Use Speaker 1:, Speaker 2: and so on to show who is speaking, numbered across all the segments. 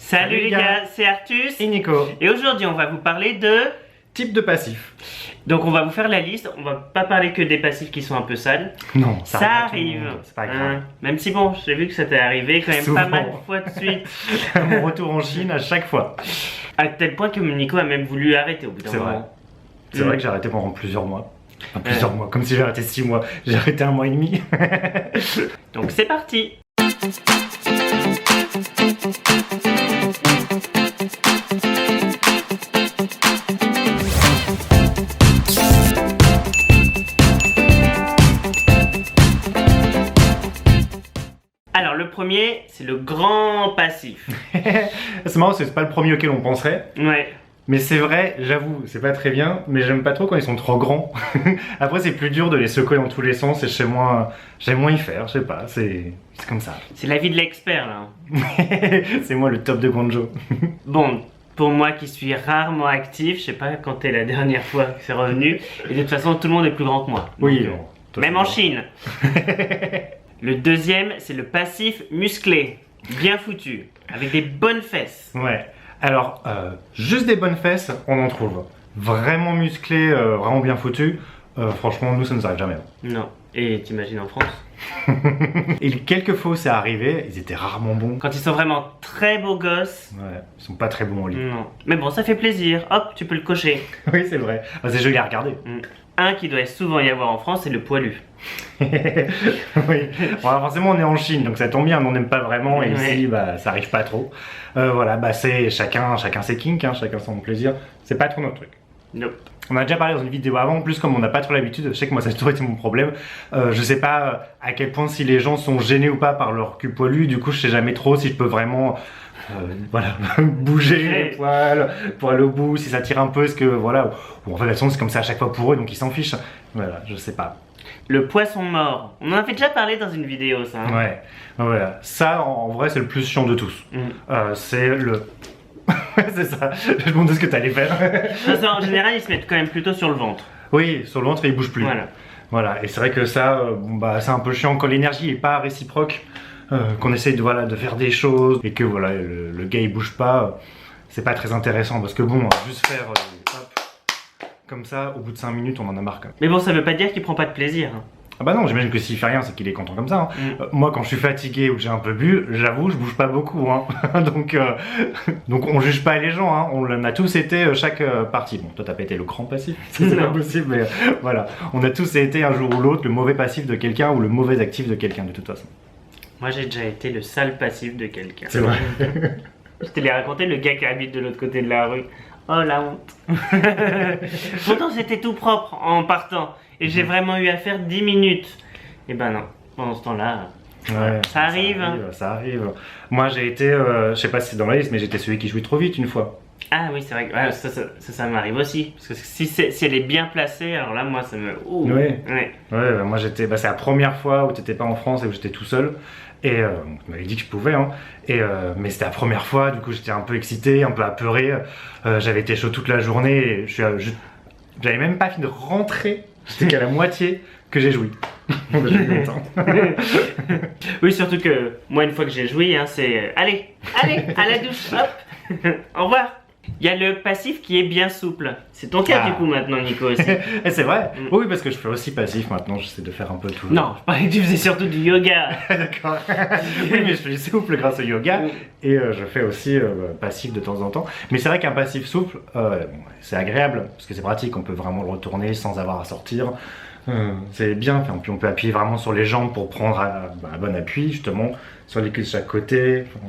Speaker 1: Salut les gars, c'est Artus
Speaker 2: et Nico.
Speaker 1: Et aujourd'hui on va vous parler de...
Speaker 2: Type de passif.
Speaker 1: Donc on va vous faire la liste, on va pas parler que des passifs qui sont un peu sales.
Speaker 2: Non,
Speaker 1: ça arrive.
Speaker 2: C'est pas grave.
Speaker 1: Même si bon, j'ai vu que ça t'est arrivé quand même
Speaker 2: Souvent.
Speaker 1: pas mal de fois de suite.
Speaker 2: Mon retour en Chine à chaque fois.
Speaker 1: À tel point que Nico a même voulu arrêter au bout d'un
Speaker 2: C'est vrai.
Speaker 1: moment.
Speaker 2: C'est vrai que j'ai arrêté pendant plusieurs mois. Enfin, plusieurs mois, comme si j'ai arrêté 6 mois. J'ai arrêté 1 mois et demi.
Speaker 1: Donc c'est parti. Alors le premier, c'est le grand passif.
Speaker 2: C'est marrant, c'est pas le premier auquel on penserait.
Speaker 1: Ouais.
Speaker 2: Mais c'est vrai, j'avoue, c'est pas très bien, mais j'aime pas trop quand ils sont trop grands. Après, c'est plus dur de les secouer dans tous les sens et j'aime moins y faire, je sais pas, c'est comme ça.
Speaker 1: C'est la vie de l'expert là.
Speaker 2: C'est moi le top de Guangzhou.
Speaker 1: Bon, pour moi qui suis rarement actif, je sais pas quand t'es la dernière fois que c'est revenu, et de toute façon tout le monde est plus grand que moi.
Speaker 2: Oui,
Speaker 1: Donc,
Speaker 2: bon, toi,
Speaker 1: même
Speaker 2: c'est
Speaker 1: en
Speaker 2: bon.
Speaker 1: Chine. Le deuxième, c'est le passif musclé, bien foutu, avec des bonnes fesses.
Speaker 2: Ouais. Alors, juste des bonnes fesses, on en trouve. Vraiment musclés, vraiment bien foutus. Franchement, nous, ça nous arrive jamais.
Speaker 1: Non. Et t'imagines en France?
Speaker 2: Et quelques fois où c'est arrivé, ils étaient rarement bons.
Speaker 1: Quand ils sont vraiment très beaux gosses.
Speaker 2: Ouais, ils sont pas très bons au lit.
Speaker 1: Non. Mais bon, ça fait plaisir. Hop, tu peux le cocher.
Speaker 2: Oui, c'est vrai. Ah, c'est joli à regarder.
Speaker 1: Un qui doit souvent y avoir en France, c'est le poilu.
Speaker 2: Oui. Bon, alors, forcément, on est en Chine, donc ça tombe bien. On n'aime pas vraiment. Et
Speaker 1: Ouais.
Speaker 2: ici, bah, ça arrive pas trop. Voilà, bah, c'est chacun ses kinks, hein, chacun son plaisir. C'est pas trop notre truc.
Speaker 1: Nope.
Speaker 2: On a déjà parlé dans une vidéo avant, en plus comme on n'a pas trop l'habitude, je sais que moi ça a toujours été mon problème, je sais pas à quel point si les gens sont gênés ou pas par leur cul poilu, du coup je sais jamais trop si je peux vraiment voilà, bouger les poils pour aller au bout, si ça tire un peu, est-ce que voilà, ou en fait de toute façon c'est comme ça à chaque fois pour eux donc ils s'en fichent, voilà, je sais pas.
Speaker 1: Le poisson mort. On en avait déjà parlé dans une vidéo, ça. Hein.
Speaker 2: Ouais, voilà, ça en vrai c'est le plus chiant de tous, c'est le... c'est ça, je me demandais ce que t'allais faire.
Speaker 1: En général, ils se mettent quand même plutôt sur le ventre.
Speaker 2: Oui, sur le ventre et il bouge plus.
Speaker 1: Voilà.
Speaker 2: Voilà, et c'est vrai que ça, bon, bah, c'est un peu chiant quand l'énergie est pas réciproque, qu'on essaye de, voilà, de faire des choses et que voilà, le gars il bouge pas, c'est pas très intéressant parce que bon, juste faire hop, comme ça, au bout de 5 minutes, on en a marre quand même.
Speaker 1: Mais bon, ça veut pas dire qu'il prend pas de plaisir. Hein.
Speaker 2: Ah bah non, j'imagine que s'il fait rien, c'est qu'il est content comme ça. Hein. Moi, quand je suis fatigué ou que j'ai un peu bu, j'avoue, je bouge pas beaucoup. Hein. donc on juge pas les gens, hein. On en a tous été chaque partie. Bon, toi t'as pas été le grand passif, c'est pas possible, mais voilà. On a tous été un jour ou l'autre le mauvais passif de quelqu'un ou le mauvais actif de quelqu'un de toute façon.
Speaker 1: Moi, j'ai déjà été le sale passif de quelqu'un.
Speaker 2: C'est vrai.
Speaker 1: Je te l'ai raconté, le gars qui habite de l'autre côté de la rue. Oh la honte. Pourtant, c'était tout propre en partant. Et j'ai vraiment eu à faire 10 minutes. Et ben non, pendant ce temps-là,
Speaker 2: Ouais,
Speaker 1: ça arrive.
Speaker 2: Ça arrive. Moi j'ai été, je sais pas si c'est dans la liste, mais j'étais celui qui jouait trop vite une fois.
Speaker 1: Ah oui, c'est vrai que ouais, ça m'arrive aussi. Parce que si elle est bien placée, alors là, moi, ça me... Ouh.
Speaker 2: Ouais.
Speaker 1: Ouais.
Speaker 2: Ouais, moi j'étais, c'est la première fois où t'étais pas en France et où j'étais tout seul. Et on m'avait dit que je pouvais, hein. Mais c'était la première fois, du coup j'étais un peu excité, un peu apeuré. J'avais été chaud toute la journée et j'avais même pas fini de rentrer. J'étais qu'à la moitié que j'ai joui. Je suis content.
Speaker 1: Oui, surtout que moi, une fois que j'ai joué, hein, c'est allez, à la douche, hop, au revoir. Il y a le passif qui est bien souple. C'est ton cas du coup maintenant, Nico aussi.
Speaker 2: Et c'est vrai. Oui, parce que je fais aussi passif maintenant, j'essaie de faire un peu tout.
Speaker 1: Non, je parlais que tu faisais surtout du yoga.
Speaker 2: D'accord. Oui, mais je suis souple grâce au yoga et je fais aussi passif de temps en temps. Mais c'est vrai qu'un passif souple, c'est agréable parce que c'est pratique, on peut vraiment le retourner sans avoir à sortir. C'est bien, enfin, puis on peut appuyer vraiment sur les jambes pour prendre un bon appui, justement, sur les cuisses de chaque côté. Enfin,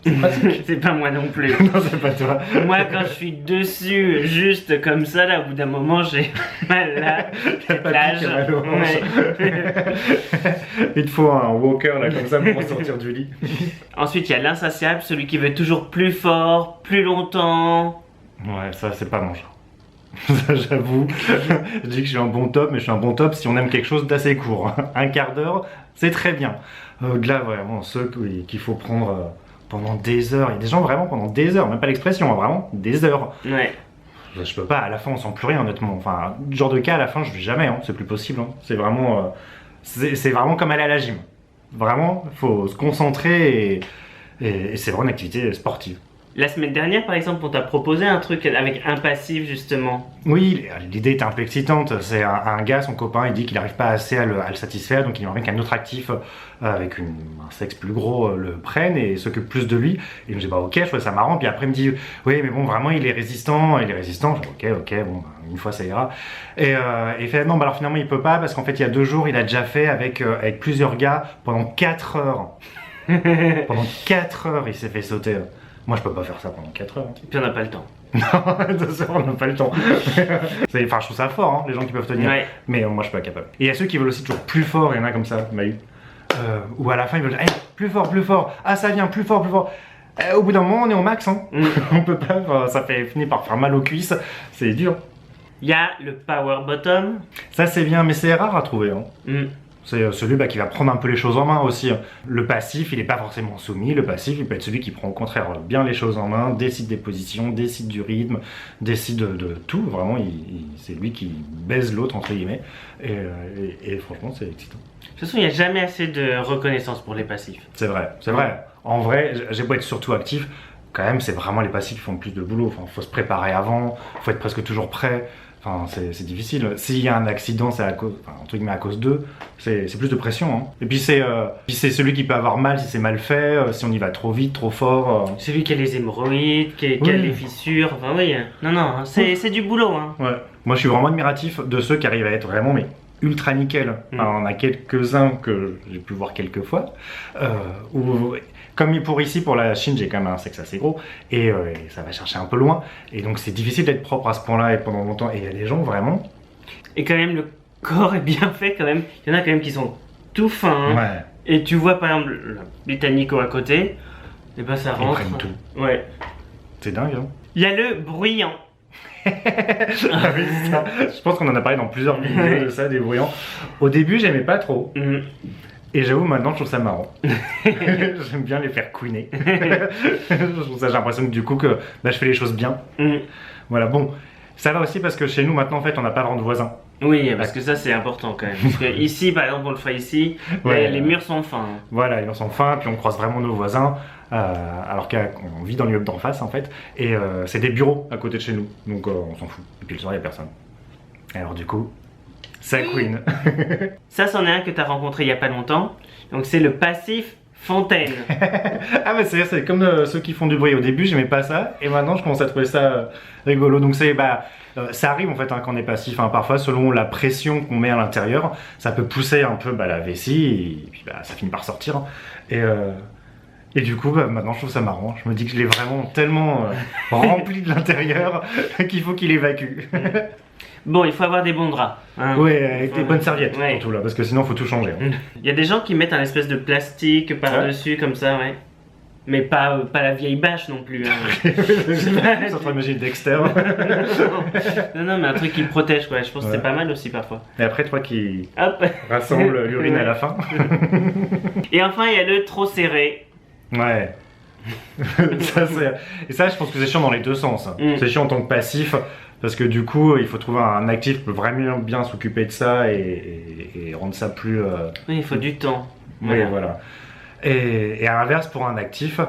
Speaker 2: c'est pratique.
Speaker 1: C'est pas moi non plus.
Speaker 2: Non, c'est pas toi.
Speaker 1: Moi, quand je suis dessus, juste comme ça, là, au bout d'un moment, j'ai mal là.
Speaker 2: T'as pas piqué mal aux hanches. Il te faut un walker là comme ça pour sortir du lit.
Speaker 1: Ensuite, il y a l'insatiable, celui qui veut toujours plus fort, plus longtemps.
Speaker 2: Ouais, ça c'est pas mon genre. Ça, j'avoue, je dis que je suis un bon top, mais je suis un bon top si on aime quelque chose d'assez court. Un quart d'heure, c'est très bien. De là, vraiment, ceux qu'il faut prendre pendant des heures. Il y a des gens vraiment pendant des heures, même pas l'expression, hein, vraiment des heures.
Speaker 1: Ouais.
Speaker 2: Je peux pas, à la fin on sent plus rien honnêtement. Enfin, ce genre de cas à la fin je vis jamais, hein. C'est plus possible. Hein. C'est vraiment comme aller à la gym. Vraiment, faut se concentrer et c'est vraiment une activité sportive.
Speaker 1: La semaine dernière, par exemple, on t'a proposé un truc avec un passif, justement.
Speaker 2: Oui, l'idée était un peu excitante. C'est un gars, son copain, il dit qu'il n'arrive pas assez à le satisfaire, donc il aimerait qu'un autre actif avec un sexe plus gros le prenne et s'occupe plus de lui. Et je me dis, bah ok, je trouvais ça marrant. Puis après, il me dit, oui, mais bon, vraiment, il est résistant. Je dis, ok, bon, une fois ça ira. Et finalement, bah alors finalement, il peut pas parce qu'en fait, il y a 2 jours, il a déjà fait avec plusieurs gars pendant 4 heures. Pendant 4 heures, il s'est fait sauter. Moi, je peux pas faire ça pendant 4 heures.
Speaker 1: Et puis on n'a pas le temps.
Speaker 2: Non, de ça, on n'a pas le temps. Enfin, je trouve ça fort, hein, les gens qui peuvent tenir.
Speaker 1: Ouais.
Speaker 2: Mais moi, je suis pas capable. Et il y a ceux qui veulent aussi toujours plus fort, il y en a comme ça, Mahu. Ou à la fin, ils veulent dire, hey, plus fort, plus fort. Ah, ça vient, plus fort, plus fort. Au bout d'un moment, on est au max. Hein. On peut pas, ça finit par faire mal aux cuisses. C'est dur.
Speaker 1: Il y a le power bottom.
Speaker 2: Ça, c'est bien, mais c'est rare à trouver. Hein.
Speaker 1: Mm.
Speaker 2: C'est celui qui va prendre un peu les choses en main aussi. Le passif, il n'est pas forcément soumis. Le passif, il peut être celui qui prend au contraire bien les choses en main, décide des positions, décide du rythme, décide de tout. Vraiment, c'est lui qui baise l'autre, entre guillemets. Et franchement, c'est excitant.
Speaker 1: De toute façon, il n'y a jamais assez de reconnaissance pour les passifs.
Speaker 2: C'est vrai, c'est vrai. En vrai, j'ai beau être surtout actif, quand même, c'est vraiment les passifs qui font le plus de boulot. Enfin, faut se préparer avant, faut être presque toujours prêt. Enfin, c'est difficile. S'il y a un accident, c'est à cause d'eux. C'est plus de pression. Hein. Et puis c'est celui qui peut avoir mal si c'est mal fait, si on y va trop vite, trop fort.
Speaker 1: Celui qui a les hémorroïdes, qui a les fissures. Enfin oui. Non, c'est du boulot. Hein.
Speaker 2: Ouais. Moi, je suis vraiment admiratif de ceux qui arrivent à être vraiment ultra nickel. Enfin, on a quelques-uns que j'ai pu voir quelques fois. Comme pour la Chine, j'ai quand même un sexe assez gros et ça va chercher un peu loin. Et donc c'est difficile d'être propre à ce point-là et pendant longtemps. Et il y a des gens vraiment.
Speaker 1: Et quand même, le corps est bien fait quand même. Il y en a quand même qui sont tout fins. Hein.
Speaker 2: Ouais.
Speaker 1: Et tu vois par exemple le Britannico à côté. Et ben ça rentre.
Speaker 2: Ils prennent tout.
Speaker 1: Ouais.
Speaker 2: C'est dingue, hein.
Speaker 1: Il y a le bruyant.
Speaker 2: Ah oui, ça. Je pense qu'on en a parlé dans plusieurs vidéos de ça, des bruyants. Au début, j'aimais pas trop. Et j'avoue, maintenant, je trouve ça marrant. J'aime bien les faire couiner. J'ai l'impression que du coup, je fais les choses bien. Voilà, bon. Ça va aussi parce que chez nous, maintenant, en fait, on n'a pas vraiment de voisins.
Speaker 1: Oui, parce que ça, c'est important quand même. Parce que ici, par exemple, on le fait ici, les murs sont fins.
Speaker 2: Voilà, ils sont fins, puis on croise vraiment nos voisins. Alors qu'on vit dans l'immeuble d'en face, en fait. Et c'est des bureaux à côté de chez nous. Donc, on s'en fout. Et puis le soir, il n'y a personne. Alors, du coup... Ça queen.
Speaker 1: Ça, c'en est un que tu as rencontré il n'y a pas longtemps. Donc, c'est le passif fontaine.
Speaker 2: Ah, mais c'est comme ceux qui font du bruit. Au début, j'aimais pas ça. Et maintenant, je commence à trouver ça rigolo. Donc, ça arrive en fait quand on est passif. Hein, parfois, selon la pression qu'on met à l'intérieur, ça peut pousser un peu la vessie. Et puis, ça finit par sortir. Et du coup, maintenant, je trouve ça marrant. Je me dis que je l'ai vraiment tellement rempli de l'intérieur qu'il faut qu'il évacue.
Speaker 1: Bon, il faut avoir des bons draps. Hein.
Speaker 2: Ouais, avec des bonnes serviettes, surtout là, parce que sinon, il faut tout changer. Hein.
Speaker 1: Il y a des gens qui mettent un espèce de plastique par-dessus, comme ça, ouais. Mais pas la vieille bâche non plus. Hein.
Speaker 2: Je suis en train d'imaginer Dexter.
Speaker 1: non, mais un truc qui protège, quoi. Je pense que c'est pas mal aussi, parfois.
Speaker 2: Et après, toi qui rassemble l'urine à la fin.
Speaker 1: Et enfin, il y a le trop serré.
Speaker 2: Ouais. Et ça, je pense que c'est chiant dans les deux sens. C'est chiant en tant que passif. Parce que du coup, il faut trouver un actif qui peut vraiment bien s'occuper de ça et rendre ça plus...
Speaker 1: Oui, il faut du temps.
Speaker 2: Oui, voilà. Et à l'inverse, pour un actif,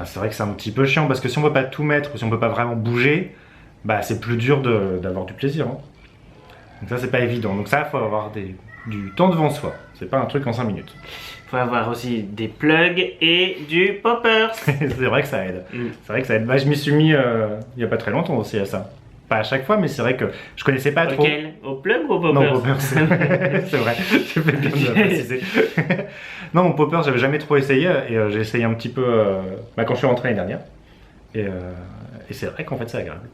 Speaker 2: c'est vrai que c'est un petit peu chiant parce que si on ne peut pas tout mettre, si on ne peut pas vraiment bouger, c'est plus dur d'avoir du plaisir. Hein. Donc ça, c'est pas évident. Donc ça, il faut avoir du temps devant soi. C'est pas un truc en 5 minutes.
Speaker 1: Il faut avoir aussi des plugs et du popper.
Speaker 2: C'est vrai que ça aide. C'est vrai que ça aide. Je m'y suis mis il n'y a pas très longtemps aussi à ça. Pas à chaque fois, mais c'est vrai que je connaissais pas trop.
Speaker 1: Auquel ? Au plug ou au popper ?
Speaker 2: Non, au popper, c'est vrai. Tu fais bien de le préciser. Non, mon popper, j'avais jamais trop essayé et j'ai essayé un petit peu quand je suis rentré l'année dernière. Et c'est vrai qu'en fait, c'est agréable.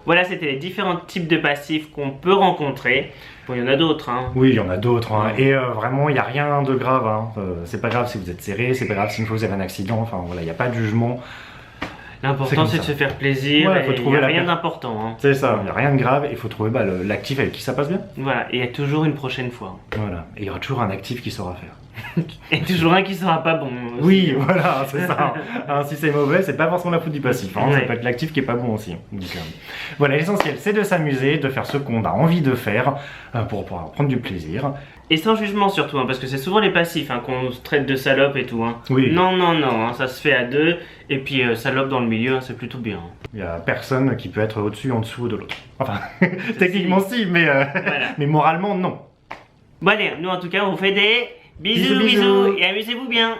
Speaker 1: Voilà, c'était les différents types de passifs qu'on peut rencontrer. Bon, il y en a d'autres. Hein.
Speaker 2: Oui, il y en a d'autres. Hein. Et vraiment, il n'y a rien de grave. Hein. C'est pas grave si vous êtes serré, c'est pas grave si une fois vous avez un accident. Enfin, voilà, il n'y a pas de jugement.
Speaker 1: L'important, c'est de se faire plaisir.
Speaker 2: Ouais,
Speaker 1: il n'y a rien d'important. Hein.
Speaker 2: C'est ça, il n'y a rien de grave. Il faut trouver l'actif avec qui ça passe bien.
Speaker 1: Voilà, et il y a toujours une prochaine fois.
Speaker 2: Voilà, et il y aura toujours un actif qui saura faire.
Speaker 1: Et toujours un qui sera pas bon. Aussi.
Speaker 2: Oui, voilà, c'est ça. Hein, si c'est mauvais, c'est pas forcément la faute du passif. Hein, ça
Speaker 1: Ouais.
Speaker 2: peut être l'actif qui est pas bon aussi. Donc, voilà, l'essentiel, c'est de s'amuser, de faire ce qu'on a envie de faire pour pouvoir prendre du plaisir.
Speaker 1: Et sans jugement surtout, hein, parce que c'est souvent les passifs hein, qu'on se traite de salopes et tout. Hein.
Speaker 2: Oui.
Speaker 1: Non, hein, ça se fait à deux. Et puis salope dans le milieu, hein, c'est plutôt bien.
Speaker 2: Il y a personne qui peut être au-dessus, en dessous de l'autre. Enfin, techniquement si, mais,
Speaker 1: Voilà.
Speaker 2: mais moralement non.
Speaker 1: Bon allez, nous en tout cas on vous fait des
Speaker 2: Bisous,
Speaker 1: bisous,
Speaker 2: bisous.
Speaker 1: et amusez-vous bien.